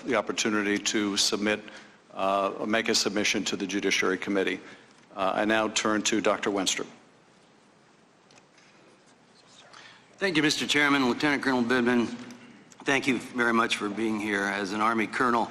the opportunity to submit or make a submission to the Judiciary Committee. I now turn to Dr. Wenstrup. Thank you, Mr. Chairman. Lieutenant Colonel Vindman, thank you very much for being here. As an Army colonel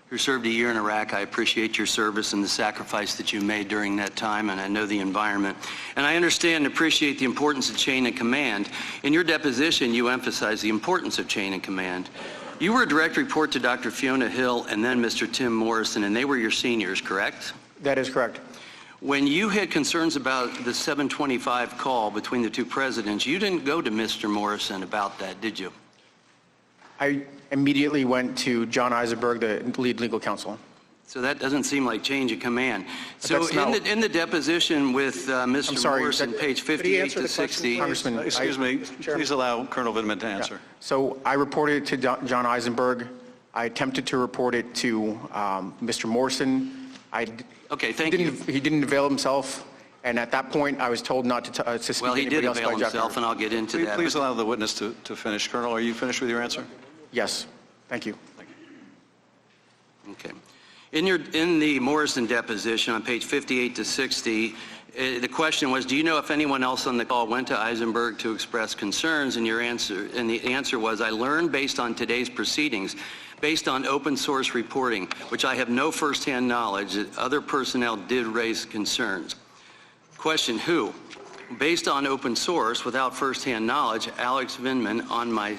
who served a year in Iraq, I appreciate your service and the sacrifice that you made during that time, and I know the environment. And I understand and appreciate the importance of chain of command. In your deposition, you emphasized the importance of chain of command. You were a direct report to Dr. Fiona Hill and then Mr. Tim Morrison, and they were your seniors, correct? That is correct. When you had concerns about the 725 call between the two presidents, you didn't go to Mr. Morrison about that, did you? I immediately went to John Eisenberg, the lead legal counsel. So that doesn't seem like change of command. So in the deposition with Mr. Morrison, page 58 to 60. Congressman, excuse me, please allow Colonel Vindman to answer. Yeah. So I reported it to John Eisenberg. I attempted to report it to Mr. Morrison. Okay, thank you. He didn't avail himself, and at that point, I was told not to speak well, to anybody else. Well, he did avail himself, and I'll get into that. Please allow the witness to finish. Colonel, are you finished with your answer? Yes. Thank you. Okay. In the Morrison deposition on page 58 to 60, the question was, do you know if anyone else on the call went to Eisenberg to express concerns? And the answer was, I learned based on today's proceedings, based on open source reporting, which I have no firsthand knowledge, that other personnel did raise concerns. Question, who? Based on open source, without firsthand knowledge, Alex Vindman on my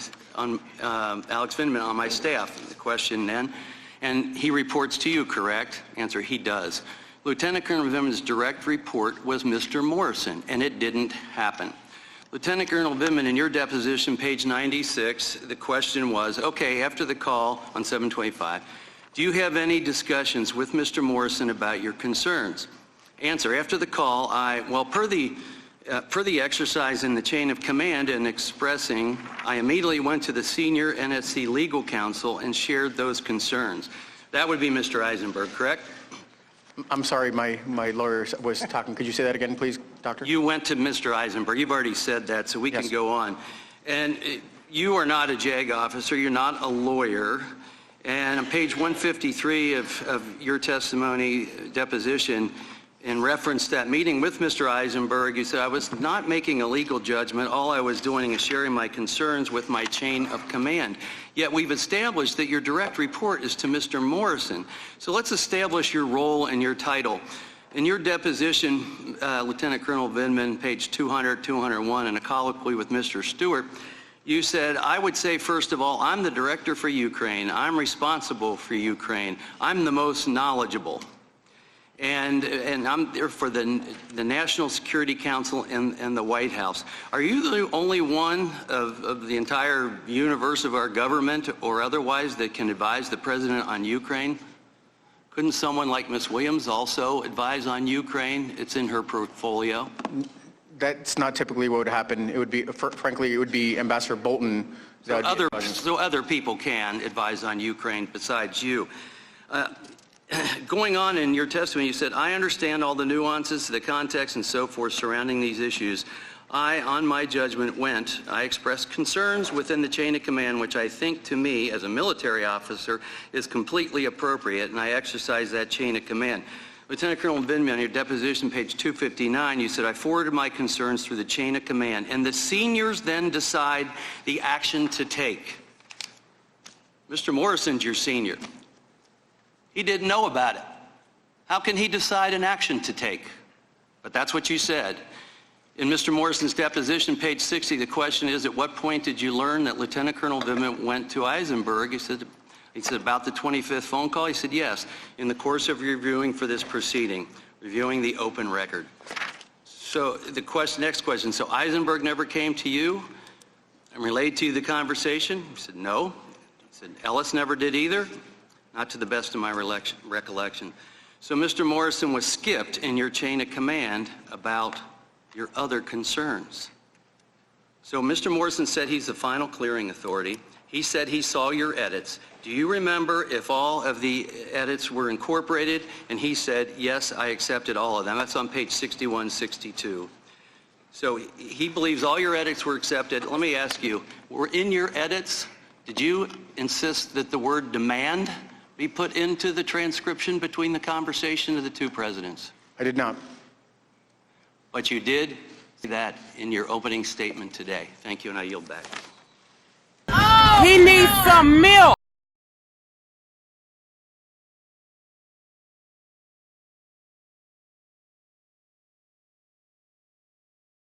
staff. The question then, and he reports to you, correct? Answer, he does. Lieutenant Colonel Vindman's direct report was Mr. Morrison, and it didn't happen. Lieutenant Colonel Vindman, in your deposition, page 96, the question was, okay, after the call on 725, do you have any discussions with Mr. Morrison about your concerns? Answer, after the call, per the exercise in the chain of command and expressing, I immediately went to the senior NSC legal counsel and shared those concerns. That would be Mr. Eisenberg, correct? I'm sorry, my lawyer was talking. Could you say that again, please, Doctor? You went to Mr. Eisenberg. You've already said that, so we can go on. And you are not a JAG officer. You're not a lawyer. And on page 153 of your testimony deposition, in reference to that meeting with Mr. Eisenberg, you said, I was not making a legal judgment. All I was doing is sharing my concerns with my chain of command. Yet we've established that your direct report is to Mr. Morrison. So let's establish your role and your title. In your deposition, Lieutenant Colonel Vindman, page 200, 201, in a colloquy with Mr. Stewart, you said, I would say, first of all, I'm the director for Ukraine. I'm responsible for Ukraine. I'm the most knowledgeable. And I'm there for the National Security Council and the White House. Are you the only one of the entire universe of our government or otherwise that can advise the president on Ukraine? Couldn't someone like Ms. Williams also advise on Ukraine? It's in her portfolio. That's not typically what would happen. It would be, frankly, it would be Ambassador Bolton. So other people can advise on Ukraine besides you. Going on in your testimony, you said, I understand all the nuances, the context, and so forth surrounding these issues. On my judgment, I expressed concerns within the chain of command, which I think to me, as a military officer, is completely appropriate, and I exercise that chain of command. Lieutenant Colonel Vindman, on your deposition, page 259, you said, I forwarded my concerns through the chain of command, and the seniors then decide the action to take. Mr. Morrison's your senior. He didn't know about it. How can he decide an action to take? But that's what you said. In Mr. Morrison's deposition, page 60, the question is, at what point did you learn that Lieutenant Colonel Vindman went to Eisenberg? He said, about the 25th phone call? He said, yes, in the course of reviewing for this proceeding, reviewing the open record. So the next question, so Eisenberg never came to you and relayed to you the conversation? He said, no. He said, Ellis never did either? Not to the best of my recollection. So Mr. Morrison was skipped in your chain of command about your other concerns. So Mr. Morrison said he's the final clearing authority. He said he saw your edits. Do you remember if all of the edits were incorporated? And he said, yes, I accepted all of them. That's on page 61, 62. So he believes all your edits were accepted. Let me ask you, were in your edits Did you insist that the word demand be put into the transcription between the conversation of the two presidents? I did not. But you did say that in your opening statement today. Thank you, and I yield back. He needs some milk.